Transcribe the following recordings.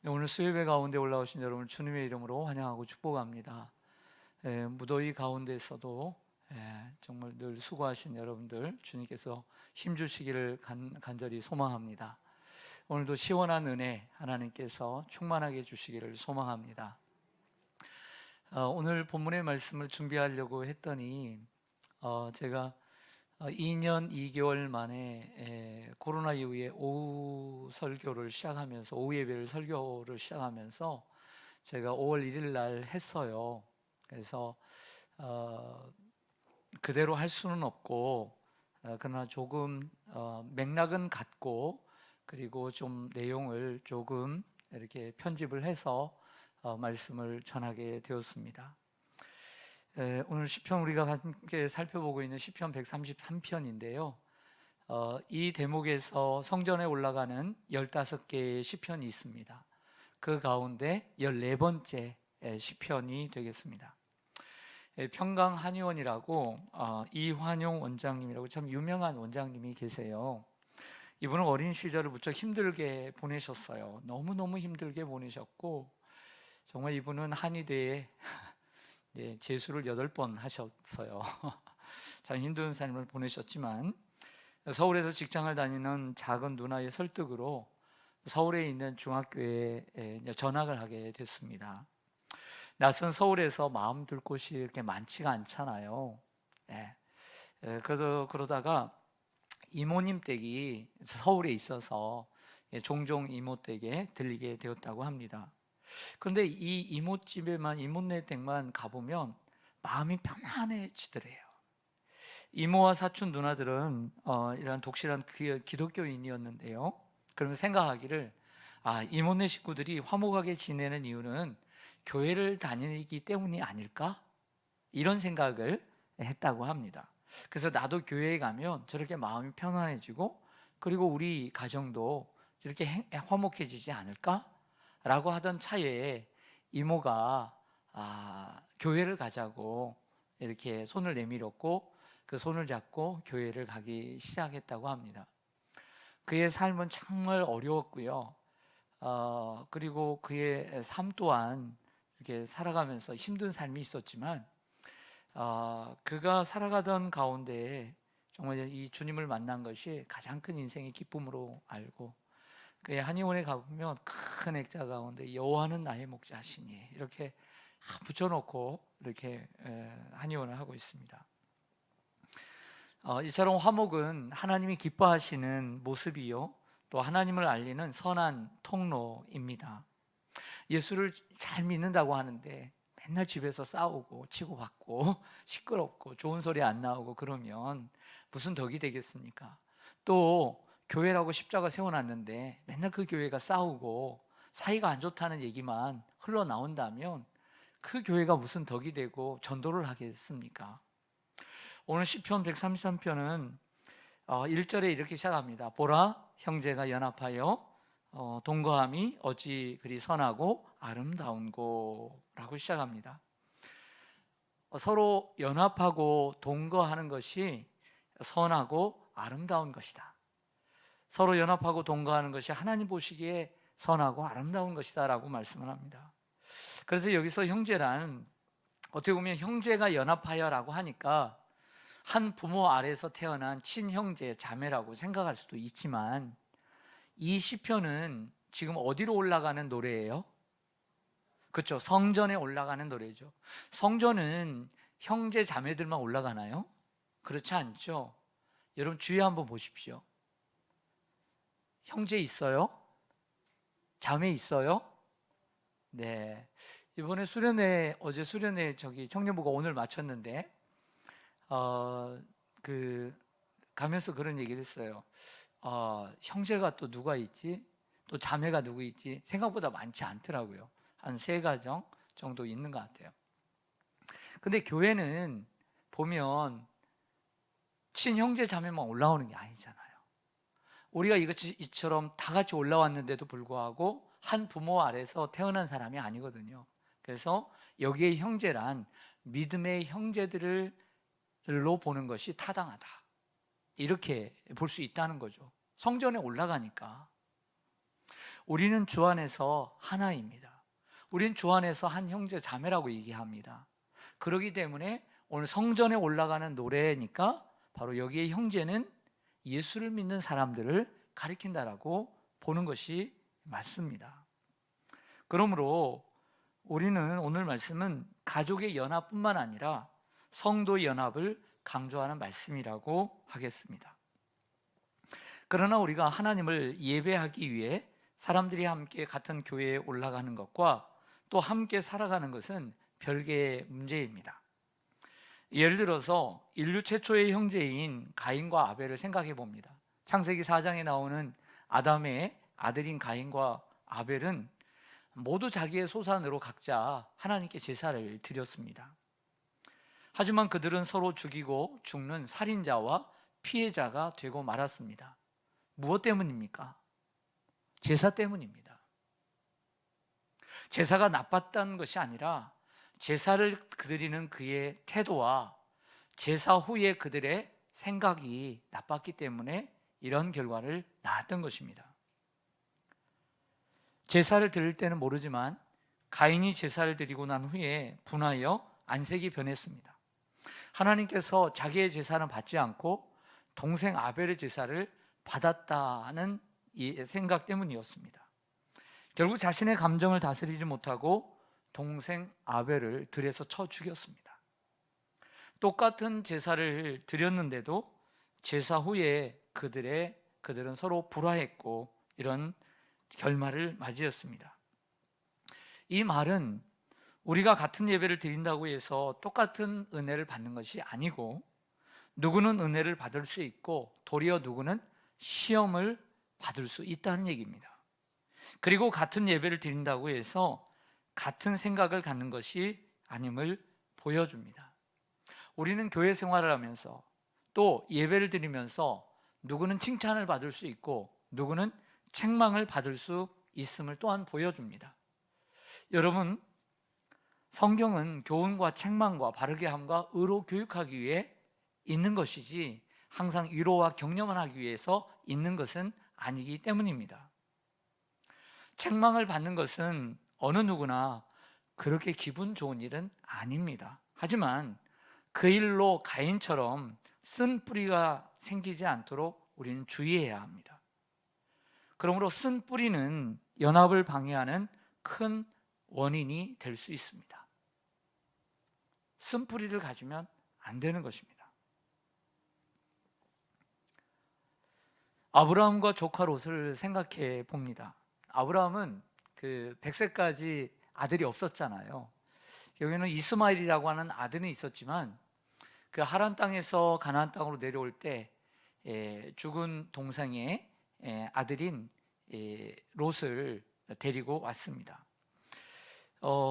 네, 오늘 수요예배 가운데 올라오신 여러분 주님의 이름으로 환영하고 축복합니다. 무더위 가운데서도 정말 늘 수고하신 여러분들 주님께서 힘주시기를 간절히 소망합니다. 오늘도 시원한 은혜 하나님께서 충만하게 주시기를 소망합니다. 오늘 본문의 말씀을 준비하려고 했더니 제가 2년 2개월 만에 코로나 이후에 오후 설교를 시작하면서 오후 예배를 설교를 시작하면서 제가 5월 1일 날 했어요. 그래서 그대로 할 수는 없고 그러나 조금 맥락은 같고 그리고 좀 내용을 조금 이렇게 편집을 해서 말씀을 전하게 되었습니다. 오늘 시편 우리가 함께 살펴보고 있는 시편 133편인데요. 이 대목에서 성전에 올라가는 15개의 시편이 있습니다. 그 가운데 14번째 시편이 되겠습니다. 평강 한의원이라고 이환용 원장님이라고 참 유명한 원장님이 계세요. 이분은 어린 시절을 무척 힘들게 보내셨어요. 너무너무 힘들게 보내셨고 정말 이분은 한의대에 재수를 8번 하셨어요. 참 힘든 삶을 보내셨지만 서울에서 직장을 다니는 작은 누나의 설득으로 서울에 있는 중학교에 전학을 하게 됐습니다. 낯선 서울에서 마음 둘 곳이 이렇게 많지가 않잖아요. 그러다가 이모님 댁이 서울에 있어서 종종 이모 댁에 들리게 되었다고 합니다. 그런데 이 이모집에만 이모네 댁만 가보면 마음이 편안해지더래요. 이모와 사촌 누나들은 이런 독실한 기독교인이었는데요. 그러면 생각하기를 이모네 식구들이 화목하게 지내는 이유는 교회를 다니기 때문이 아닐까? 이런 생각을 했다고 합니다. 그래서 나도 교회에 가면 저렇게 마음이 편안해지고 그리고 우리 가정도 이렇게 화목해지지 않을까? 라고 하던 차에 이모가 교회를 가자고 이렇게 손을 내밀었고 그 손을 잡고 교회를 가기 시작했다고 합니다. 그의 삶은 정말 어려웠고요. 그리고 그의 삶 또한 이렇게 살아가면서 힘든 삶이 있었지만 그가 살아가던 가운데 정말 이 주님을 만난 것이 가장 큰 인생의 기쁨으로 알고 그의 한의원에 가보면 큰 액자 가운데 여호와는 나의 목자시니 이렇게 붙여놓고 이렇게 한의원을 하고 있습니다. 이처럼 화목은 하나님이 기뻐하시는 모습이요 또 하나님을 알리는 선한 통로입니다. 예수를 잘 믿는다고 하는데 맨날 집에서 싸우고 치고받고 시끄럽고 좋은 소리 안 나오고 그러면 무슨 덕이 되겠습니까? 또 교회라고 십자가 세워놨는데 맨날 그 교회가 싸우고 사이가 안 좋다는 얘기만 흘러나온다면 그 교회가 무슨 덕이 되고 전도를 하겠습니까? 오늘 시편 133편은 1절에 이렇게 시작합니다. 보라 형제가 연합하여 동거함이 어찌 그리 선하고 아름다운고 라고 시작합니다. 서로 연합하고 동거하는 것이 선하고 아름다운 것이다. 서로 연합하고 동거하는 것이 하나님 보시기에 선하고 아름다운 것이다 라고 말씀을 합니다. 그래서 여기서 형제란 어떻게 보면 형제가 연합하여 라고 하니까 한 부모 아래에서 태어난 친형제 자매라고 생각할 수도 있지만 이 시편은 지금 어디로 올라가는 노래예요? 그렇죠. 성전에 올라가는 노래죠. 성전은 형제 자매들만 올라가나요? 그렇지 않죠. 여러분 주위에 한번 보십시오. 형제 있어요? 자매 있어요? 네. 이번에 어제 수련회 청년부가 오늘 마쳤는데 그 가면서 그런 얘기를 했어요. 형제가 또 누가 있지? 또 자매가 누구 있지? 생각보다 많지 않더라고요. 한 3가정 정도 있는 것 같아요. 근데 교회는 보면 친형제 자매만 올라오는 게 아니잖아요. 우리가 이처럼 다 같이 올라왔는데도 불구하고 한 부모 아래서 태어난 사람이 아니거든요. 그래서 여기에 형제란 믿음의 형제들로 보는 것이 타당하다. 이렇게 볼 수 있다는 거죠. 성전에 올라가니까. 우리는 주 안에서 하나입니다. 우리는 주 안에서 한 형제 자매라고 얘기합니다. 그렇기 때문에 오늘 성전에 올라가는 노래니까 바로 여기에 형제는 예수를 믿는 사람들을 가리킨다라고 보는 것이 맞습니다. 그러므로 우리는 오늘 말씀은 가족의 연합뿐만 아니라 성도의 연합을 강조하는 말씀이라고 하겠습니다. 그러나 우리가 하나님을 예배하기 위해 사람들이 함께 같은 교회에 올라가는 것과 또 함께 살아가는 것은 별개의 문제입니다. 예를 들어서 인류 최초의 형제인 가인과 아벨을 생각해 봅니다. 창세기 4장에 나오는 아담의 아들인 가인과 아벨은 모두 자기의 소산으로 각자 하나님께 제사를 드렸습니다. 하지만 그들은 서로 죽이고 죽는 살인자와 피해자가 되고 말았습니다. 무엇 때문입니까? 제사 때문입니다. 제사가 나빴다는 것이 아니라 제사를 드리는 그의 태도와 제사 후에 그들의 생각이 나빴기 때문에 이런 결과를 낳았던 것입니다. 제사를 드릴 때는 모르지만 가인이 제사를 드리고 난 후에 분하여 안색이 변했습니다. 하나님께서 자기의 제사는 받지 않고 동생 아벨의 제사를 받았다는 이 생각 때문이었습니다. 결국 자신의 감정을 다스리지 못하고 동생 아벨을 들에서 쳐 죽였습니다. 똑같은 제사를 드렸는데도 제사 후에 그들은 서로 불화했고 이런 결말을 맞이했습니다. 이 말은 우리가 같은 예배를 드린다고 해서 똑같은 은혜를 받는 것이 아니고 누구는 은혜를 받을 수 있고 도리어 누구는 시험을 받을 수 있다는 얘기입니다. 그리고 같은 예배를 드린다고 해서 같은 생각을 갖는 것이 아님을 보여줍니다. 우리는 교회 생활을 하면서 또 예배를 드리면서 누구는 칭찬을 받을 수 있고 누구는 책망을 받을 수 있음을 또한 보여줍니다. 여러분, 성경은 교훈과 책망과 바르게 함과 의로 교육하기 위해 있는 것이지 항상 위로와 격려만 하기 위해서 있는 것은 아니기 때문입니다. 책망을 받는 것은 어느 누구나 그렇게 기분 좋은 일은 아닙니다. 하지만 그 일로 가인처럼 쓴 뿌리가 생기지 않도록 우리는 주의해야 합니다. 그러므로 쓴 뿌리는 연합을 방해하는 큰 원인이 될 수 있습니다. 쓴 뿌리를 가지면 안 되는 것입니다. 아브라함과 조카 롯을 생각해 봅니다. 아브라함은 그 100세까지 아들이 없었잖아요. 여기는 이스마엘이라고 하는 아들은 있었지만 그 하란 땅에서 가나안 땅으로 내려올 때 죽은 동생의 아들인 롯을 데리고 왔습니다.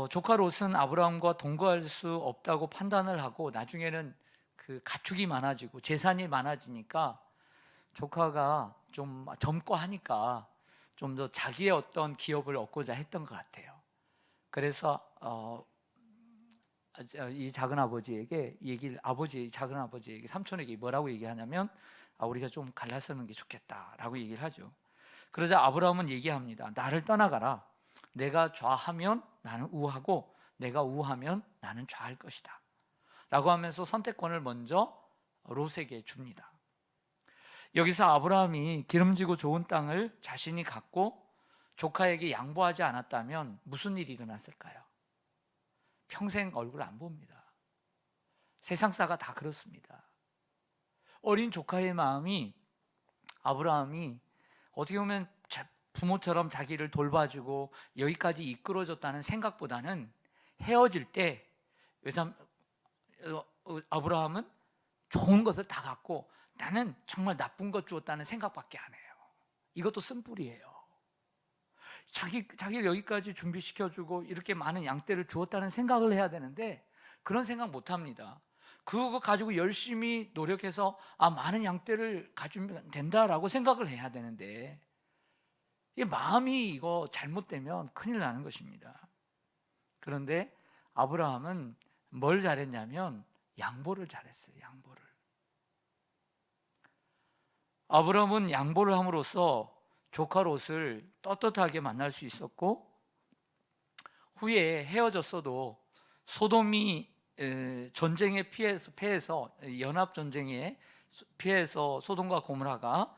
조카 롯은 아브라함과 동거할 수 없다고 판단을 하고 나중에는 그 가축이 많아지고 재산이 많아지니까 조카가 좀 젊고 하니까 좀 더 자기의 어떤 기업을 얻고자 했던 것 같아요. 그래서 이 작은 아버지에게 작은 아버지에게 삼촌에게 뭐라고 얘기하냐면 우리가 좀 갈라서는 게 좋겠다라고 얘기를 하죠. 그러자 아브라함은 얘기합니다. 나를 떠나가라. 내가 좌하면 나는 우하고 내가 우하면 나는 좌할 것이다 라고 하면서 선택권을 먼저 롯에게 줍니다. 여기서 아브라함이 기름지고 좋은 땅을 자신이 갖고 조카에게 양보하지 않았다면 무슨 일이 일어났을까요? 평생 얼굴 안 봅니다. 세상사가 다 그렇습니다. 어린 조카의 마음이 아브라함이 어떻게 보면 부모처럼 자기를 돌봐주고 여기까지 이끌어줬다는 생각보다는 헤어질 때 아브라함은 좋은 것을 다 갖고 나는 정말 나쁜 것 주었다는 생각밖에 안 해요. 이것도 쓴뿌리예요. 자기를 여기까지 준비시켜주고 이렇게 많은 양떼를 주었다는 생각을 해야 되는데 그런 생각 못합니다. 그거 가지고 열심히 노력해서 많은 양떼를 가지면 된다라고 생각을 해야 되는데 이 마음이 이거 잘못되면 큰일 나는 것입니다. 그런데 아브라함은 뭘 잘했냐면 양보를 잘했어요. 양보를. 아브라함은 양보를 함으로써 조카 롯을 떳떳하게 만날 수 있었고, 후에 헤어졌어도 소돔이 전쟁에 패해서 연합 전쟁에 피해서 소돔과 고모라가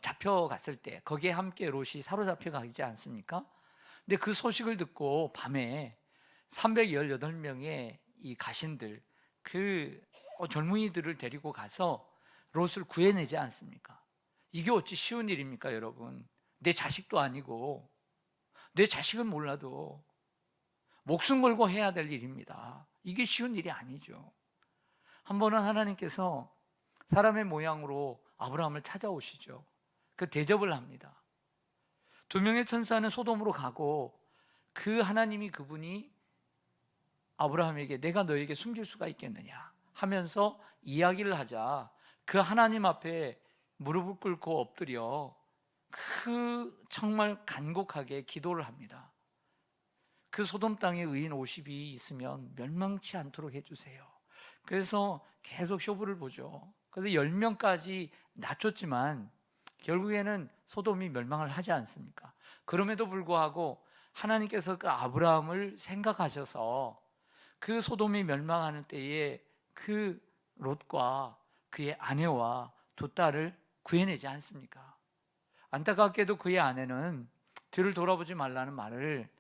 잡혀갔을 때 거기에 함께 롯이 사로잡혀 가지 않습니까? 근데 그 소식을 듣고 밤에 318명의 이 가신들, 그 젊은이들을 데리고 가서 롯을 구해내지 않습니까? 이게 어찌 쉬운 일입니까, 여러분? 내 자식도 아니고, 내 자식은 몰라도 목숨 걸고 해야 될 일입니다. 이게 쉬운 일이 아니죠. 한 번은 하나님께서 사람의 모양으로 아브라함을 찾아오시죠. 그 대접을 합니다. 두 명의 천사는 소돔으로 가고, 그 하나님이, 그분이 아브라함에게 내가 너에게 숨길 수가 있겠느냐 하면서 이야기를 하자 그 하나님 앞에 무릎을 꿇고 엎드려 그 정말 간곡하게 기도를 합니다. 그 소돔 땅에 의인 50이 있으면 멸망치 않도록 해주세요. 그래서 계속 쇼부를 보죠. 그래서 10명까지 낮췄지만 결국에는 소돔이 멸망을 하지 않습니까? 그럼에도 불구하고 하나님께서 그 아브라함을 생각하셔서 그 소돔이 멸망하는 때에 그 롯과 그의 아내와 두 딸을 구해내지 않습니까? 안타깝게도 그의 아내는 뒤를 돌아보지 말라는 말을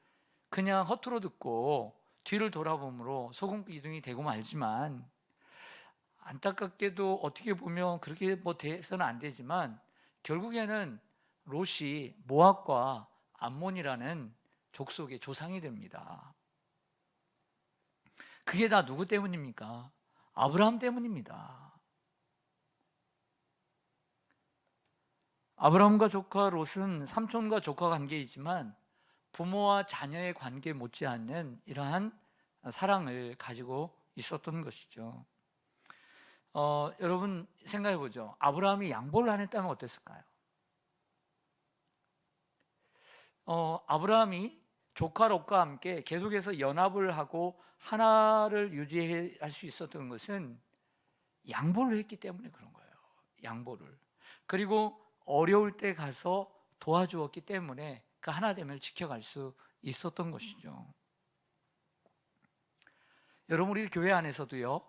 그냥 허투루 듣고 뒤를 돌아봄으로 소금 기둥이 되고 말지만, 안타깝게도 어떻게 보면 그렇게 돼서는 안 되지만 결국에는 롯이 모압과 암몬이라는 족속의 조상이 됩니다. 그게 다 누구 때문입니까? 아브라함 때문입니다. 아브라함과 조카 롯은 삼촌과 조카 관계이지만 부모와 자녀의 관계 못지않는 이러한 사랑을 가지고 있었던 것이죠. 여러분 생각해 보죠. 아브라함이 양보를 안 했다면 어땠을까요? 아브라함이 조카 롯과 함께 계속해서 연합을 하고 하나를 유지할 수 있었던 것은 양보를 했기 때문에 그런 거예요. 양보를. 그리고 어려울 때 가서 도와주었기 때문에 그 하나됨을 지켜갈 수 있었던 것이죠. 여러분, 우리 교회 안에서도요,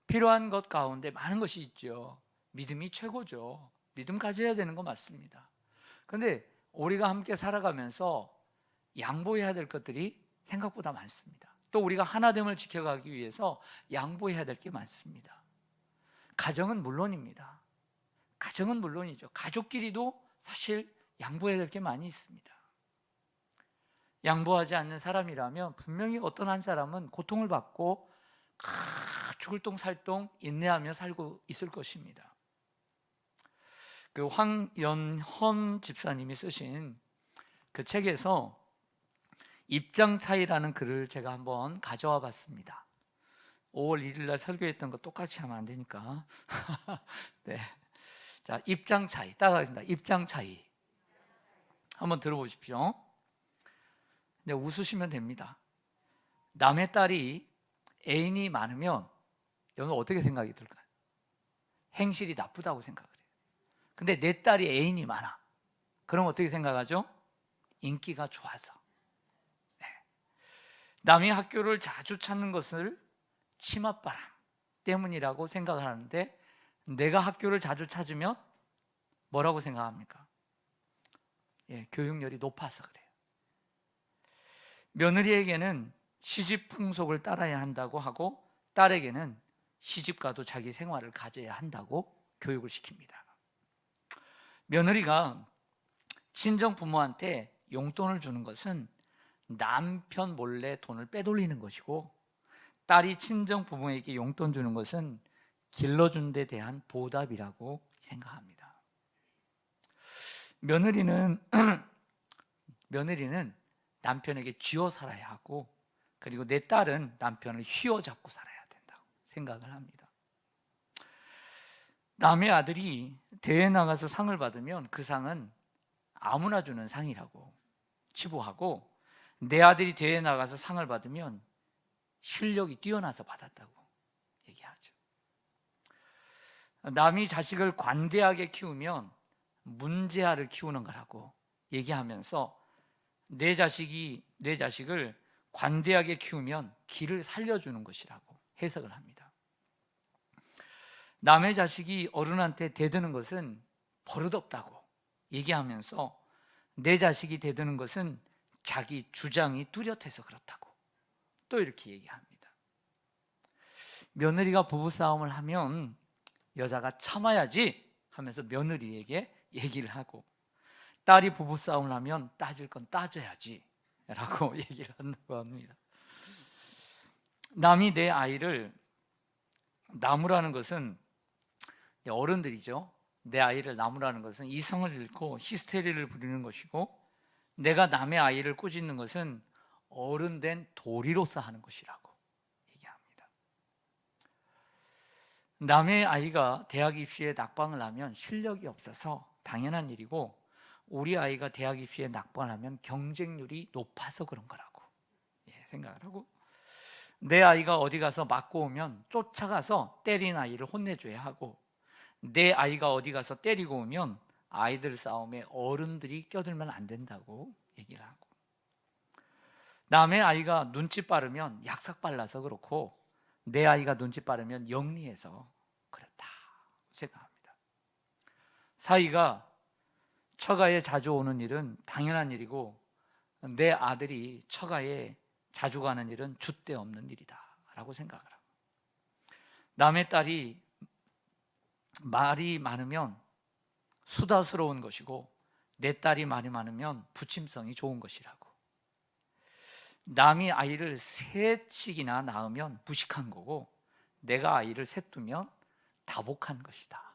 필요한 것 가운데 많은 것이 있죠. 믿음이 최고죠. 믿음 가져야 되는 거 맞습니다. 그런데 우리가 함께 살아가면서 양보해야 될 것들이 생각보다 많습니다. 또 우리가 하나됨을 지켜가기 위해서 양보해야 될 게 많습니다. 가정은 물론입니다. 가정은 물론이죠. 가족끼리도 사실 양보해야 될 게 많이 있습니다. 양보하지 않는 사람이라면 분명히 어떤 한 사람은 고통을 받고 죽을 똥 살 똥 인내하며 살고 있을 것입니다. 그 황연헌 집사님이 쓰신 그 책에서 입장 차이라는 글을 제가 한번 가져와 봤습니다. 5월 1일 날 설교했던 거 똑같이 하면 안 되니까. 네. 자, 입장 차이 따라하겠습니다. 입장 차이 한번 들어보십시오. 네, 웃으시면 됩니다. 남의 딸이 애인이 많으면 여러분 어떻게 생각이 들까요? 행실이 나쁘다고 생각을 해요. 근데 내 딸이 애인이 많아. 그럼 어떻게 생각하죠? 인기가 좋아서. 네. 남이 학교를 자주 찾는 것을 치맛바람 때문이라고 생각을 하는데, 내가 학교를 자주 찾으면 뭐라고 생각합니까? 교육열이 높아서 그래요. 며느리에게는 시집 풍속을 따라야 한다고 하고, 딸에게는 시집가도 자기 생활을 가져야 한다고 교육을 시킵니다. 며느리가 친정 부모한테 용돈을 주는 것은 남편 몰래 돈을 빼돌리는 것이고, 딸이 친정 부모에게 용돈 주는 것은 길러준 데 대한 보답이라고 생각합니다. 며느리는 남편에게 쥐어 살아야 하고, 그리고 내 딸은 남편을 휘어잡고 살아야 된다고 생각을 합니다. 남의 아들이 대회 나가서 상을 받으면 그 상은 아무나 주는 상이라고 치부하고, 내 아들이 대회 나가서 상을 받으면 실력이 뛰어나서 받았다고 얘기하죠. 남이 자식을 관대하게 키우면 문제아를 키우는 거라고 얘기하면서 내 자식을 관대하게 키우면 길을 살려주는 것이라고 해석을 합니다. 남의 자식이 어른한테 대드는 것은 버릇없다고 얘기하면서 내 자식이 대드는 것은 자기 주장이 뚜렷해서 그렇다고 또 이렇게 얘기합니다. 며느리가 부부싸움을 하면 여자가 참아야지 하면서 며느리에게 얘기를 하고, 딸이 부부싸움을 하면 따질 건 따져야지 라고 얘기를 한다고 합니다. 남이 내 아이를, 나무라는 것은 어른들이죠. 내 아이를 나무라는 것은 이성을 잃고 히스테리를 부리는 것이고, 내가 남의 아이를 꾸짖는 것은 어른된 도리로서 하는 것이라고 얘기합니다. 남의 아이가 대학 입시에 낙방을 하면 실력이 없어서 당연한 일이고, 우리 아이가 대학 입시에 낙방을 하면 경쟁률이 높아서 그런 거라고 생각을 하고, 내 아이가 어디 가서 맞고 오면 쫓아가서 때린 아이를 혼내줘야 하고, 내 아이가 어디 가서 때리고 오면 아이들 싸움에 어른들이 껴들면 안 된다고 얘기를 하고, 남의 아이가 눈치 빠르면 약삭 빨라서 그렇고, 내 아이가 눈치 빠르면 영리해서 그렇다 생각합니다. 사이가 처가에 자주 오는 일은 당연한 일이고, 내 아들이 처가에 자주 가는 일은 줏대 없는 일이다 라고 생각을 합니다. 남의 딸이 말이 많으면 수다스러운 것이고, 내 딸이 말이 많으면 부침성이 좋은 것이라고. 남이 아이를 셋씩이나 낳으면 무식한 거고, 내가 아이를 셋 두면 다복한 것이다.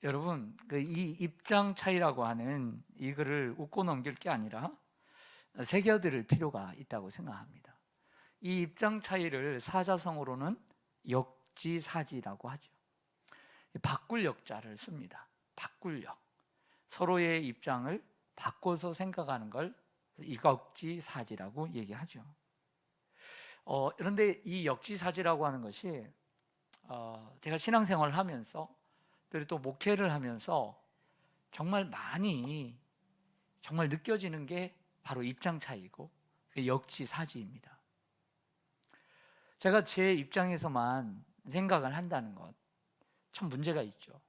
여러분, 이 입장 차이라고 하는 이거를 웃고 넘길 게 아니라 새겨들을 필요가 있다고 생각합니다. 이 입장 차이를 사자성어로는 역지사지라고 하죠. 바꿀 역자를 씁니다. 바꿀 역. 서로의 입장을 바꿔서 생각하는 걸 역지사지라고 얘기하죠. 그런데 이 역지사지라고 하는 것이 제가 신앙생활을 하면서, 그리고 또 목회를 하면서 정말 많이 정말 느껴지는 게 바로 입장 차이고 역지사지입니다. 제가 제 입장에서만 생각을 한다는 것 참 문제가 있죠.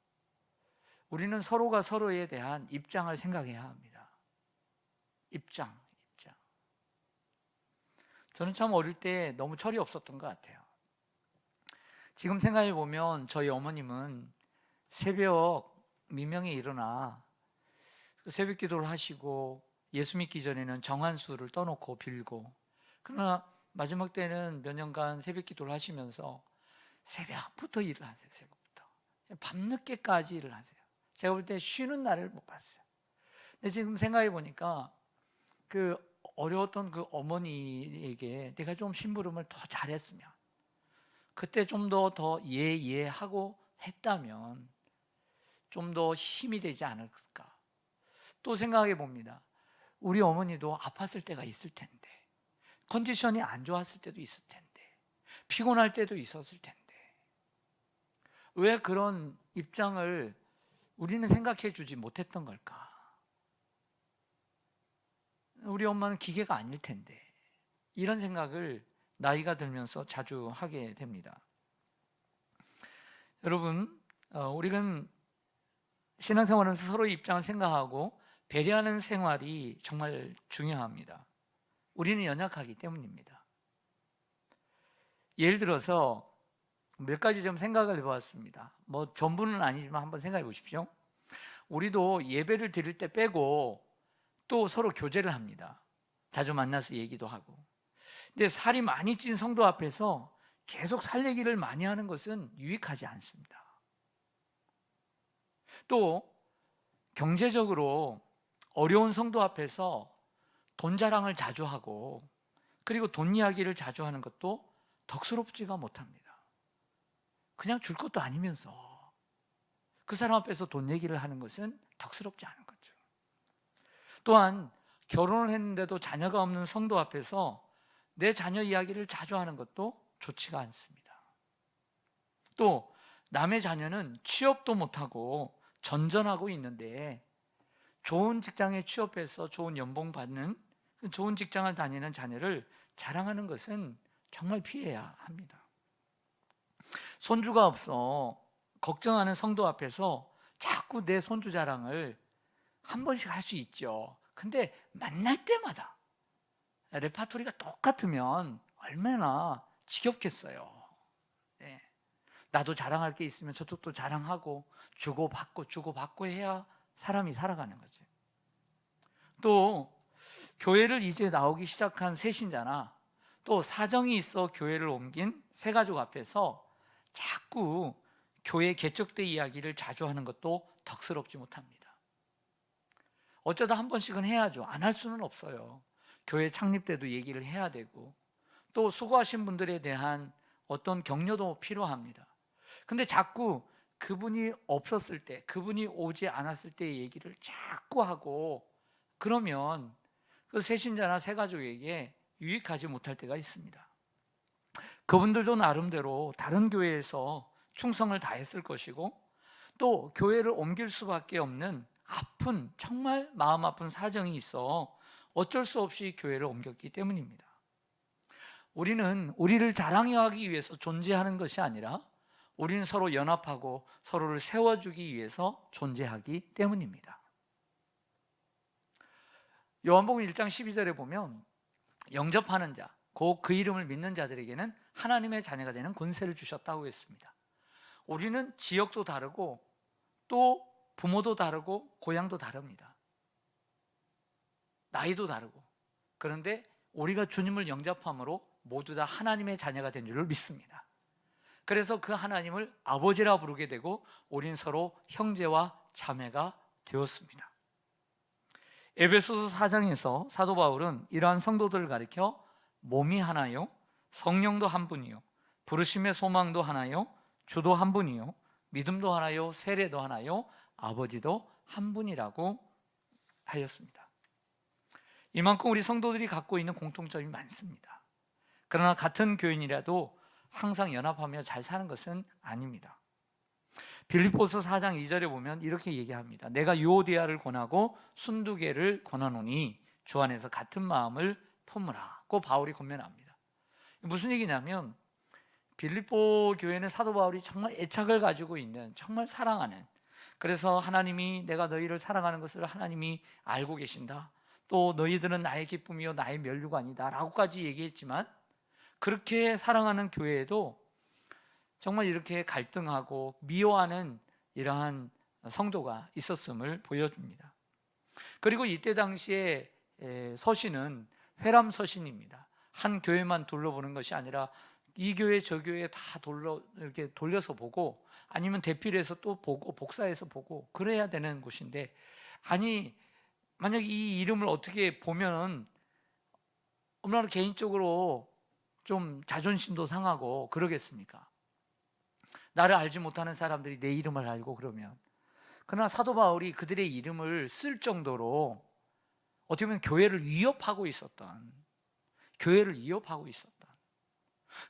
우리는 서로가 서로에 대한 입장을 생각해야 합니다. 입장. 저는 참 어릴 때 너무 철이 없었던 것 같아요. 지금 생각해 보면 저희 어머님은 새벽 미명에 일어나 새벽 기도를 하시고, 예수 믿기 전에는 정한수를 떠놓고 빌고, 그러나 마지막 때는 몇 년간 새벽 기도를 하시면서 새벽부터 일을 하세요. 새벽부터 밤늦게까지 일을 하세요. 제가 볼 때 쉬는 날을 못 봤어요. 근데 지금 생각해 보니까 그 어려웠던 그 어머니에게 내가 좀 심부름을 더 잘했으면, 그때 좀 더 예하고 했다면 좀 더 힘이 되지 않을까 또 생각해 봅니다. 우리 어머니도 아팠을 때가 있을 텐데, 컨디션이 안 좋았을 때도 있을 텐데, 피곤할 때도 있었을 텐데, 왜 그런 입장을 우리는 생각해 주지 못했던 걸까? 우리 엄마는 기계가 아닐 텐데, 이런 생각을 나이가 들면서 자주 하게 됩니다. 여러분, 우리는 신앙생활에서 서로의 입장을 생각하고 배려하는 생활이 정말 중요합니다. 우리는 연약하기 때문입니다. 예를 들어서 몇 가지 좀 생각을 해보았습니다. 뭐 전부는 아니지만 한번 생각해 보십시오. 우리도 예배를 드릴 때 빼고 또 서로 교제를 합니다. 자주 만나서 얘기도 하고. 근데 살이 많이 찐 성도 앞에서 계속 살 얘기를 많이 하는 것은 유익하지 않습니다. 또 경제적으로 어려운 성도 앞에서 돈 자랑을 자주 하고, 그리고 돈 이야기를 자주 하는 것도 덕스럽지가 못합니다. 그냥 줄 것도 아니면서 그 사람 앞에서 돈 얘기를 하는 것은 덕스럽지 않은 거죠. 또한 결혼을 했는데도 자녀가 없는 성도 앞에서 내 자녀 이야기를 자주 하는 것도 좋지가 않습니다. 또 남의 자녀는 취업도 못하고 전전하고 있는데 좋은 직장에 취업해서 좋은 연봉 받는 좋은 직장을 다니는 자녀를 자랑하는 것은 정말 피해야 합니다. 손주가 없어 걱정하는 성도 앞에서 자꾸 내 손주 자랑을 한 번씩 할 수 있죠. 근데 만날 때마다 레파토리가 똑같으면 얼마나 지겹겠어요. 네. 나도 자랑할 게 있으면 저쪽도 자랑하고 주고받고 해야 사람이 살아가는 거죠. 또 교회를 이제 나오기 시작한 새신자나 또 사정이 있어 교회를 옮긴 새가족 앞에서 자꾸 교회 개척대 이야기를 자주 하는 것도 덕스럽지 못합니다. 어쩌다 한 번씩은 해야죠. 안 할 수는 없어요. 교회 창립 때도 얘기를 해야 되고 또 수고하신 분들에 대한 어떤 격려도 필요합니다. 근데 자꾸 그분이 없었을 때, 그분이 오지 않았을 때의 얘기를 자꾸 하고 그러면 그 새신자나 새가족에게 유익하지 못할 때가 있습니다. 그분들도 나름대로 다른 교회에서 충성을 다했을 것이고 또 교회를 옮길 수밖에 없는 아픈, 정말 마음 아픈 사정이 있어 어쩔 수 없이 교회를 옮겼기 때문입니다. 우리는 우리를 자랑하기 위해서 존재하는 것이 아니라 우리는 서로 연합하고 서로를 세워주기 위해서 존재하기 때문입니다. 요한복음 1장 12절에 보면 영접하는 자, 곧 그 이름을 믿는 자들에게는 하나님의 자녀가 되는 권세를 주셨다고 했습니다. 우리는 지역도 다르고 또 부모도 다르고 고향도 다릅니다. 나이도 다르고. 그런데 우리가 주님을 영접함으로 모두 다 하나님의 자녀가 된 줄을 믿습니다. 그래서 그 하나님을 아버지라 부르게 되고 우린 서로 형제와 자매가 되었습니다. 에베소서 4장에서 사도 바울은 이러한 성도들을 가리켜 몸이 하나요, 성령도 한 분이요, 부르심의 소망도 하나요, 주도 한 분이요, 믿음도 하나요, 세례도 하나요, 아버지도 한 분이라고 하였습니다. 이만큼 우리 성도들이 갖고 있는 공통점이 많습니다. 그러나 같은 교인이라도 항상 연합하며 잘 사는 것은 아닙니다. 빌립보서 4장 2절에 보면 이렇게 얘기합니다. 내가 유오디아를 권하고 순두개를 권하노니 주 안에서 같은 마음을 품으라고 바울이 권면합니다. 무슨 얘기냐면 빌립보 교회는 사도 바울이 정말 애착을 가지고 있는, 정말 사랑하는, 그래서 하나님이 내가 너희를 사랑하는 것을 하나님이 알고 계신다, 또 너희들은 나의 기쁨이요 나의 면류관이다 라고까지 얘기했지만 그렇게 사랑하는 교회에도 정말 이렇게 갈등하고 미워하는 이러한 성도가 있었음을 보여줍니다. 그리고 이때 당시에 서신은 회람 서신입니다. 한 교회만 둘러보는 것이 아니라 이 교회 저 교회 다 이렇게 돌려서 보고 아니면 대필해서 또 보고 복사해서 보고 그래야 되는 곳인데, 아니 만약 이 이름을 어떻게 보면 얼마나 개인적으로 좀 자존심도 상하고 그러겠습니까? 나를 알지 못하는 사람들이 내 이름을 알고 그러면. 그러나 사도 바울이 그들의 이름을 쓸 정도로 어떻게 보면 교회를 위협하고 있었던,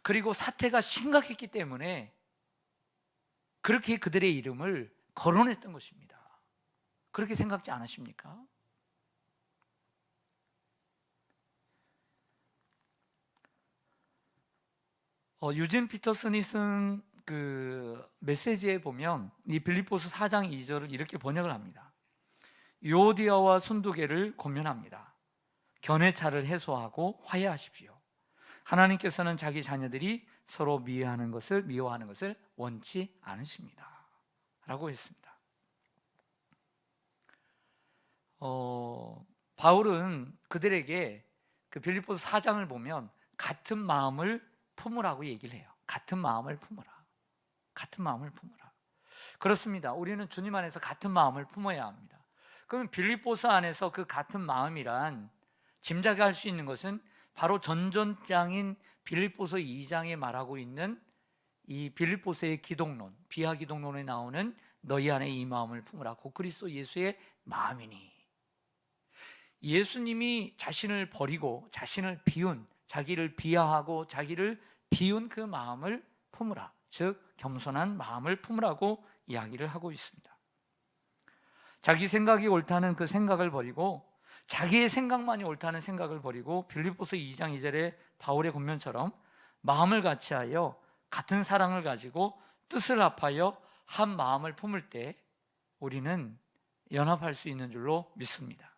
그리고 사태가 심각했기 때문에 그렇게 그들의 이름을 거론했던 것입니다. 그렇게 생각지 않으십니까? 유진 피터슨이 쓴 그 메시지에 보면 이 빌립보서 4장 2절을 이렇게 번역을 합니다. 유오디아와 순두개를 권면합니다. 견해차를 해소하고 화해하십시오. 하나님께서는 자기 자녀들이 서로 미워하는 것을 원치 않으십니다 라고 했습니다. 바울은 그들에게 그 빌립보서 4장을 보면 같은 마음을 품으라고 얘기를 해요. 같은 마음을 품으라. 그렇습니다. 우리는 주님 안에서 같은 마음을 품어야 합니다. 그럼 빌립보서 안에서 그 같은 마음이란 짐작할 수 있는 것은 바로 전전장인 빌립보서 2장에 말하고 있는 이 빌립보서의 기독론, 비하 기독론에 나오는 너희 안에 이 마음을 품으라, 곧 그리스도 예수의 마음이니. 예수님이 자신을 버리고 자신을 비운, 자기를 비하하고 자기를 비운 그 마음을 품으라. 즉 겸손한 마음을 품으라고 이야기를 하고 있습니다. 자기 생각이 옳다는 그 생각을 버리고, 자기의 생각만이 옳다는 생각을 버리고, 빌립보서 2장 2절에 바울의 권면처럼 마음을 같이하여 같은 사랑을 가지고 뜻을 합하여 한 마음을 품을 때 우리는 연합할 수 있는 줄로 믿습니다.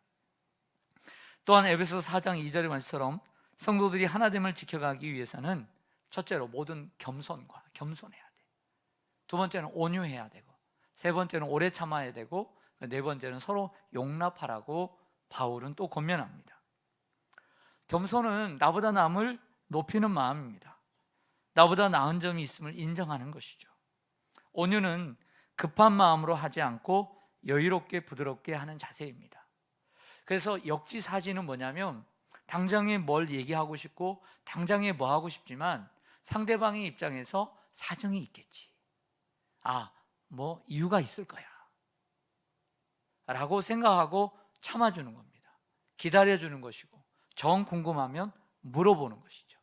또한 에베소 4장 2절의 말씀처럼 성도들이 하나됨을 지켜가기 위해서는 첫째로 모든 겸손해야 돼. 두 번째는 온유해야 되고, 세 번째는 오래 참아야 되고, 네 번째는 서로 용납하라고 바울은 또 권면합니다. 겸손은 나보다 남을 높이는 마음입니다. 나보다 나은 점이 있음을 인정하는 것이죠. 온유는 급한 마음으로 하지 않고 여유롭게 부드럽게 하는 자세입니다. 그래서 역지사지는 뭐냐면, 당장에 뭘 얘기하고 싶고 당장에 뭐 하고 싶지만 상대방의 입장에서 사정이 있겠지, 뭐 이유가 있을 거야 라고 생각하고 참아주는 겁니다. 기다려주는 것이고, 정 궁금하면 물어보는 것이죠.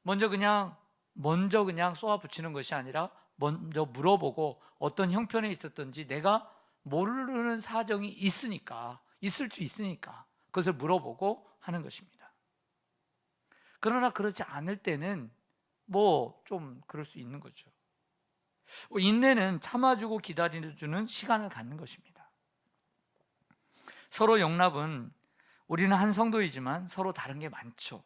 먼저 그냥 쏘아붙이는 것이 아니라 먼저 물어보고, 어떤 형편에 있었든지 내가 모르는 사정이 있을 수 있으니까 그것을 물어보고 하는 것입니다. 그러나 그렇지 않을 때는 좀 그럴 수 있는 거죠. 인내는 참아주고 기다려주는 시간을 갖는 것입니다. 서로 용납은, 우리는 한 성도이지만 서로 다른 게 많죠.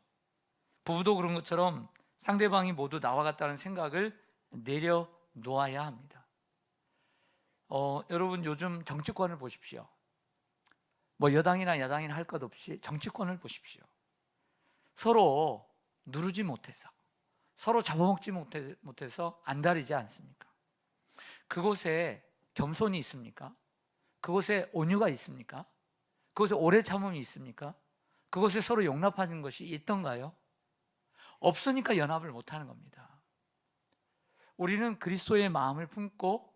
부부도 그런 것처럼 상대방이 모두 나와 같다는 생각을 내려놓아야 합니다. 여러분, 요즘 정치권을 보십시오. 여당이나 야당이나 할 것 없이 정치권을 보십시오. 서로 누르지 못해서, 서로 잡아먹지 못해서 안달이지 않습니까? 그곳에 겸손이 있습니까? 그곳에 온유가 있습니까? 그곳에 오래 참음이 있습니까? 그곳에 서로 용납하는 것이 있던가요? 없으니까 연합을 못하는 겁니다. 우리는 그리스도의 마음을 품고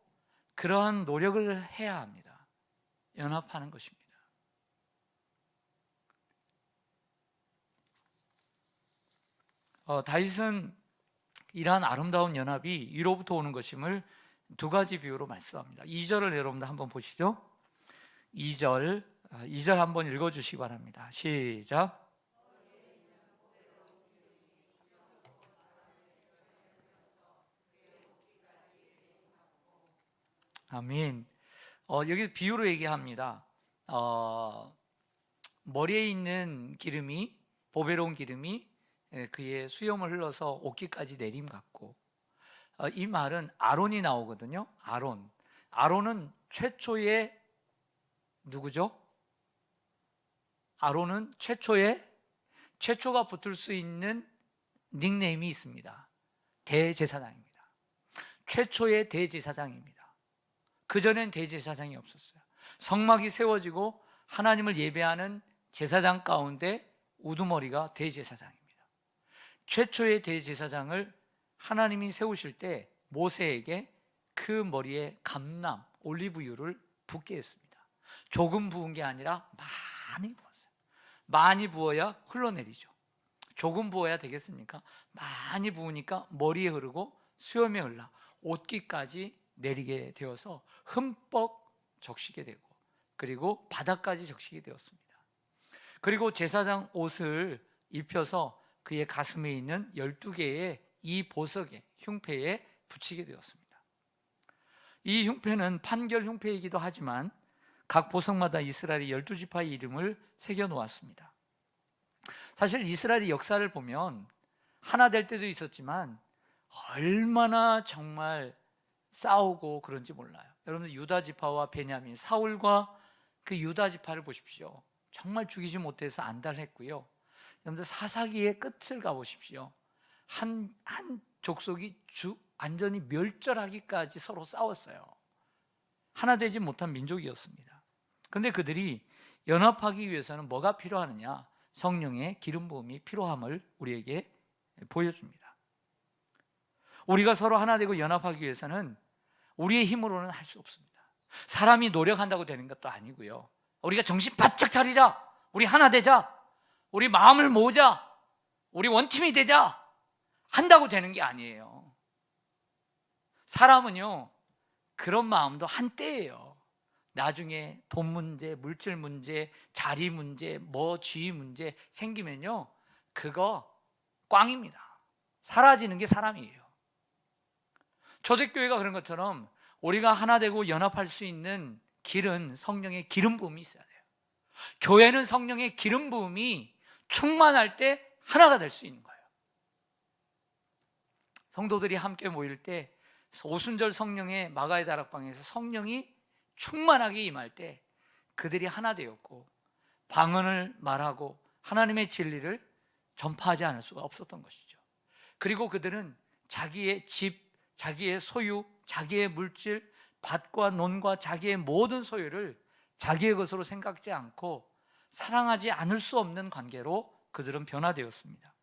그러한 노력을 해야 합니다. 연합하는 것입니다. 다윗은 이러한 아름다운 연합이 위로부터 오는 것임을 두 가지 비유로 말씀합니다. 2절을 여러분들 한번 보시죠. 2절 한번 읽어주시기 바랍니다. 시작. 아멘. 여기 비유로 얘기합니다. 머리에 있는 기름이, 보배로운 기름이 그의 수염을 흘러서 옷깃까지 내림 같고, 이 말은 아론이 나오거든요. 아론은 최초의 누구죠? 아론은 최초가 붙을 수 있는 닉네임이 있습니다. 대제사장입니다. 최초의 대제사장입니다. 그전엔 대제사장이 없었어요. 성막이 세워지고 하나님을 예배하는 제사장 가운데 우두머리가 대제사장입니다. 최초의 대제사장을 하나님이 세우실 때 모세에게 그 머리에 감람, 올리브유를 붓게 했습니다. 조금 부은 게 아니라 많이 부었어요. 많이 부어야 흘러내리죠. 조금 부어야 되겠습니까? 많이 부으니까 머리에 흐르고 수염에 흘러 옷깃까지 내리게 되어서 흠뻑 적시게 되고, 그리고 바닥까지 적시게 되었습니다. 그리고 제사장 옷을 입혀서 그의 가슴에 있는 12개의 이 보석의 흉패에 붙이게 되었습니다. 이 흉패는 판결 흉패이기도 하지만 각 보석마다 이스라엘의 12지파의 이름을 새겨 놓았습니다. 사실 이스라엘의 역사를 보면 하나 될 때도 있었지만 얼마나 정말 싸우고 그런지 몰라요. 여러분들 유다 지파와 베냐민, 사울과 그 유다 지파를 보십시오. 정말 죽이지 못해서 안달했고요. 여러분들 사사기의 끝을 가보십시오. 한 족속이 완전히 멸절하기까지 서로 싸웠어요. 하나 되지 못한 민족이었습니다. 그런데 그들이 연합하기 위해서는 뭐가 필요하느냐? 성령의 기름 부음이 필요함을 우리에게 보여줍니다. 우리가 서로 하나 되고 연합하기 위해서는 우리의 힘으로는 할 수 없습니다. 사람이 노력한다고 되는 것도 아니고요. 우리가 정신 바짝 차리자, 우리 하나 되자, 우리 마음을 모으자, 우리 원팀이 되자 한다고 되는 게 아니에요. 사람은요, 그런 마음도 한때예요. 나중에 돈 문제, 물질 문제, 자리 문제, 지위 문제 생기면요, 그거 꽝입니다. 사라지는 게 사람이에요. 초대교회가 그런 것처럼 우리가 하나 되고 연합할 수 있는 길은 성령의 기름 부음이 있어야 돼요. 교회는 성령의 기름 부음이 충만할 때 하나가 될 수 있는 거예요. 성도들이 함께 모일 때 오순절 성령의 마가의 다락방에서 성령이 충만하게 임할 때 그들이 하나 되었고 방언을 말하고 하나님의 진리를 전파하지 않을 수가 없었던 것이죠. 그리고 그들은 자기의 집, 자기의 소유, 자기의 물질, 밭과 논과 자기의 모든 소유를 자기의 것으로 생각지 않고 사랑하지 않을 수 없는 관계로 그들은 변화되었습니다.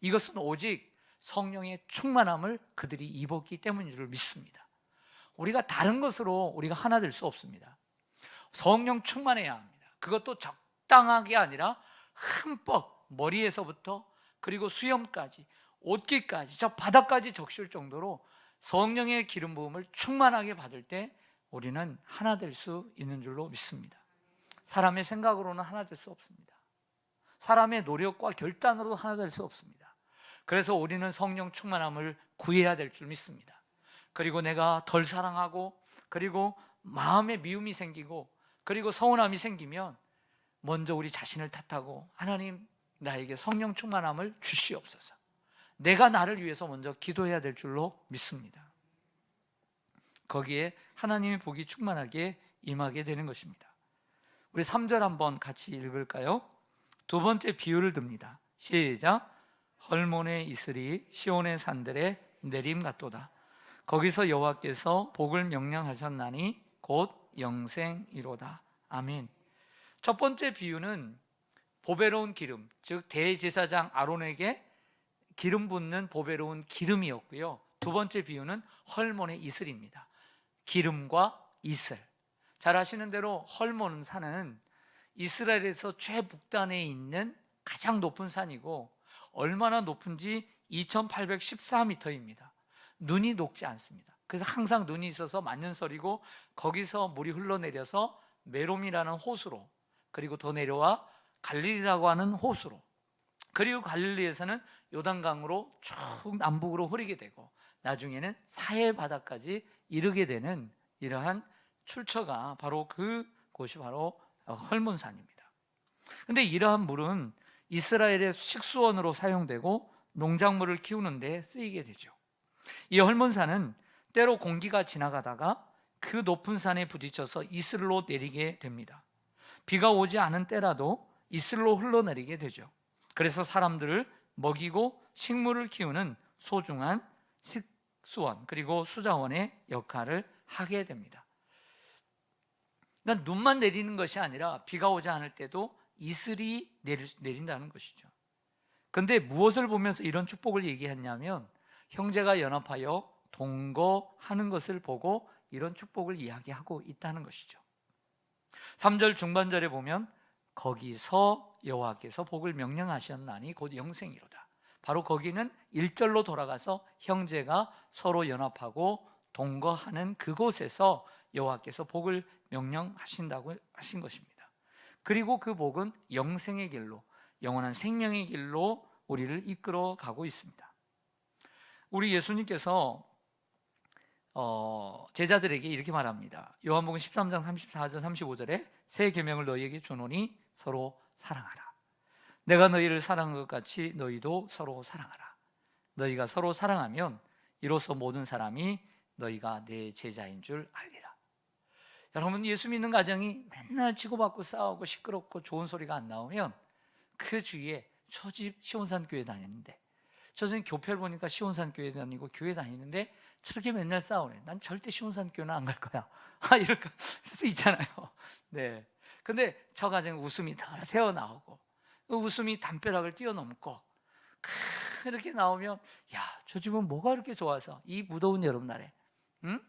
이것은 오직 성령의 충만함을 그들이 입었기 때문인 줄 믿습니다. 우리가 다른 것으로 우리가 하나 될 수 없습니다. 성령 충만해야 합니다. 그것도 적당하게 아니라 흠뻑 머리에서부터 그리고 수염까지 옷깃까지 저 바닥까지 적실 정도로 성령의 기름 부음을 충만하게 받을 때 우리는 하나 될 수 있는 줄로 믿습니다. 사람의 생각으로는 하나 될 수 없습니다. 사람의 노력과 결단으로 하나 될 수 없습니다. 그래서 우리는 성령 충만함을 구해야 될 줄 믿습니다. 그리고 내가 덜 사랑하고 그리고 마음에 미움이 생기고 그리고 서운함이 생기면 먼저 우리 자신을 탓하고 하나님, 나에게 성령 충만함을 주시옵소서. 내가 나를 위해서 먼저 기도해야 될 줄로 믿습니다. 거기에 하나님의 복이 충만하게 임하게 되는 것입니다. 우리 3절 한번 같이 읽을까요? 두 번째 비유를 듭니다. 시작. 헐몬의 이슬이 시온의 산들에 내림 같도다. 거기서 여호와께서 복을 명령하셨나니 곧 영생이로다. 아멘. 첫 번째 비유는 보배로운 기름, 즉 대제사장 아론에게 기름 붓는 보배로운 기름이었고요. 두 번째 비유는 헐몬의 이슬입니다. 기름과 이슬. 잘 아시는 대로 헐몬 산은 이스라엘에서 최북단에 있는 가장 높은 산이고 얼마나 높은지 2814m입니다. 눈이 녹지 않습니다. 그래서 항상 눈이 있어서 만년설이고 거기서 물이 흘러내려서 메롬이라는 호수로, 그리고 더 내려와 갈릴리라고 하는 호수로, 그리고 갈릴리에서는 요단강으로 쭉 남북으로 흐르게 되고 나중에는 사해 바다까지 이르게 되는 이러한 출처가 바로 그곳이 바로 헐몬산입니다. 그런데 이러한 물은 이스라엘의 식수원으로 사용되고 농작물을 키우는 데 쓰이게 되죠. 이 헐몬산은 때로 공기가 지나가다가 그 높은 산에 부딪혀서 이슬로 내리게 됩니다. 비가 오지 않은 때라도 이슬로 흘러내리게 되죠. 그래서 사람들을 먹이고 식물을 키우는 소중한 식수원 그리고 수자원의 역할을 하게 됩니다. 그러니까 눈만 내리는 것이 아니라 비가 오지 않을 때도 이슬이 내린다는 것이죠. 그런데 무엇을 보면서 이런 축복을 얘기했냐면 형제가 연합하여 동거하는 것을 보고 이런 축복을 이야기하고 있다는 것이죠. 3절 중반절에 보면 거기서 여호와께서 복을 명령하셨나니 곧 영생이로다. 바로 거기는 1절로 돌아가서 형제가 서로 연합하고 동거하는 그곳에서 여호와께서 복을 명령하신다고 하신 것입니다. 그리고 그 복은 영생의 길로, 영원한 생명의 길로 우리를 이끌어 가고 있습니다. 우리 예수님께서 제자들에게 이렇게 말합니다. 요한복음 13장 34절 35절에 새 계명을 너희에게 주노니 서로 사랑하라. 내가 너희를 사랑한 것 같이 너희도 서로 사랑하라. 너희가 서로 사랑하면 이로써 모든 사람이 너희가 내 제자인 줄 알리라. 여러분, 예수 믿는 가정이 맨날 치고받고 싸우고 시끄럽고 좋은 소리가 안 나오면 그 주위에 저 집 시온산 교회 다니는데, 저 선생님 교회를 보니까 시온산 교회 다니고 교회 다니는데 저렇게 맨날 싸우네. 난 절대 시온산 교회는 안 갈 거야. 이럴 수 있잖아요. 네. 근데 저 가정 웃음이 다 새어 나오고 그 웃음이 담벼락을 뛰어넘고 이렇게 나오면 야, 저 집은 뭐가 이렇게 좋아서 이 무더운 여름날에 응?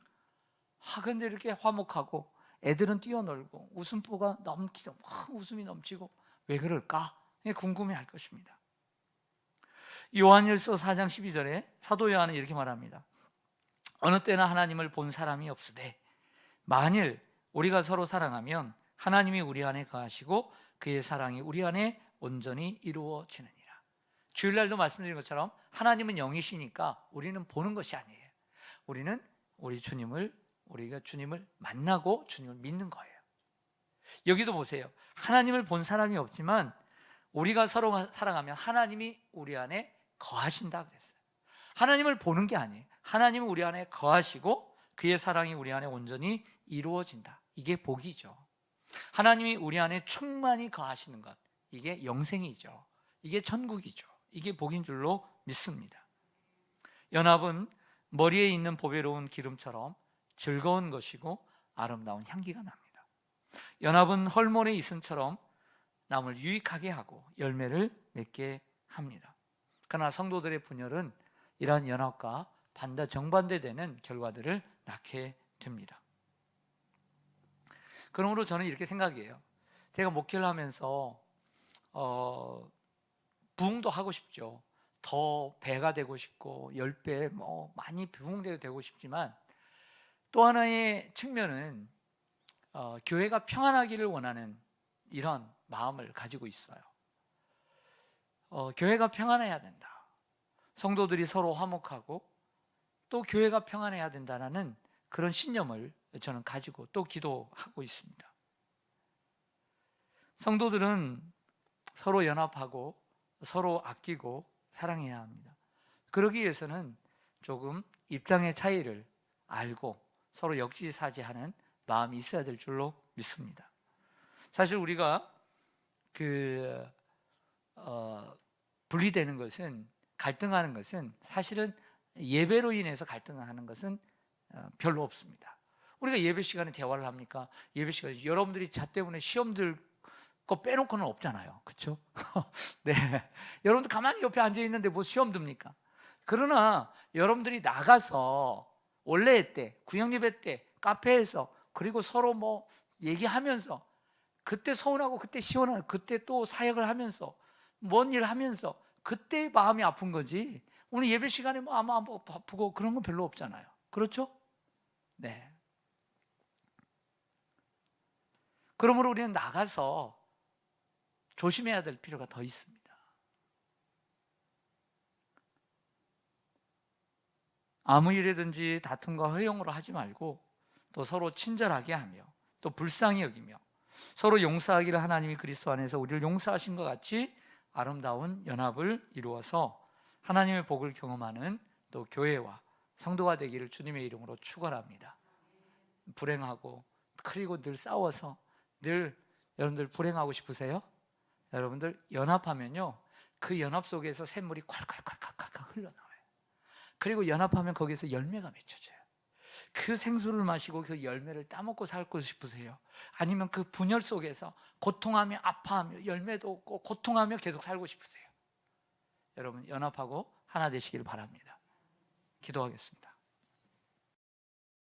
근데 이렇게 화목하고 애들은 뛰어놀고 웃음보가 넘치고 웃음이 넘치고 왜 그럴까? 궁금해할 것입니다. 요한일서 4장 12절에 사도 요한은 이렇게 말합니다. 어느 때나 하나님을 본 사람이 없으되 만일 우리가 서로 사랑하면 하나님이 우리 안에 거하시고 그의 사랑이 우리 안에 온전히 이루어지느니라. 주일날도 말씀드린 것처럼 하나님은 영이시니까 우리는 보는 것이 아니에요. 우리는 우리가 주님을 만나고 주님을 믿는 거예요. 여기도 보세요. 하나님을 본 사람이 없지만 우리가 서로 사랑하면 하나님이 우리 안에 거하신다 그랬어요. 하나님을 보는 게 아니에요. 하나님은 우리 안에 거하시고 그의 사랑이 우리 안에 온전히 이루어진다. 이게 복이죠. 하나님이 우리 안에 충만히 거하시는 것, 이게 영생이죠. 이게 천국이죠. 이게 복인 줄로 믿습니다. 연합은 머리에 있는 보배로운 기름처럼 즐거운 것이고 아름다운 향기가 납니다. 연합은 헐몬의 이슬처럼 남을 유익하게 하고 열매를 맺게 합니다. 그러나 성도들의 분열은 이러한 연합과 정반대되는 결과들을 낳게 됩니다. 그러므로 저는 이렇게 생각해요. 제가 목회를 하면서 부흥도 하고 싶죠. 더 배가 되고 싶고 10배 많이 부흥되고 싶지만 또 하나의 측면은 교회가 평안하기를 원하는 이런 마음을 가지고 있어요. 교회가 평안해야 된다. 성도들이 서로 화목하고 또 교회가 평안해야 된다는 그런 신념을 저는 가지고 또 기도하고 있습니다. 성도들은 서로 연합하고 서로 아끼고 사랑해야 합니다. 그러기 위해서는 조금 입장의 차이를 알고 서로 역지사지하는 마음이 있어야 될 줄로 믿습니다. 사실 우리가 분리되는 것은, 갈등하는 것은 사실은 예배로 인해서 갈등하는 것은 별로 없습니다. 우리가 예배 시간에 대화를 합니까? 예배 시간에 여러분들이 자 때문에 시험 들 거 빼놓고는 없잖아요. 그렇죠? 네. 여러분들 가만히 옆에 앉아 있는데 뭐 시험 듭니까? 그러나 여러분들이 나가서 원래의 때, 구역예배 때, 카페에서 그리고 서로 뭐 얘기하면서 그때 서운하고 그때 시원하고 그때 또 사역을 하면서 뭔 일 하면서 그때 마음이 아픈 거지. 오늘 예배 시간에 뭐 아마 뭐 바쁘고 그런 건 별로 없잖아요. 그렇죠? 네. 그러므로 우리는 나가서 조심해야 될 필요가 더 있습니다. 아무 일이든지 다툼과 허용으로 하지 말고 또 서로 친절하게 하며 또 불쌍히 여기며 서로 용서하기를 하나님이 그리스도 안에서 우리를 용서하신 것 같이 아름다운 연합을 이루어서 하나님의 복을 경험하는 또 교회와 성도가 되기를 주님의 이름으로 축원합니다. 불행하고 그리고 늘 싸워서 늘 여러분들 불행하고 싶으세요? 여러분들 연합하면요 그 연합 속에서 샘물이 콸콸콸콸콸 흘러나와요. 그리고 연합하면 거기서 열매가 맺혀져요. 그 생수를 마시고 그 열매를 따먹고 살고 싶으세요? 아니면 그 분열 속에서 고통하며 아파하며 열매도 없고 고통하며 계속 살고 싶으세요? 여러분 연합하고 하나 되시길 바랍니다. 기도하겠습니다.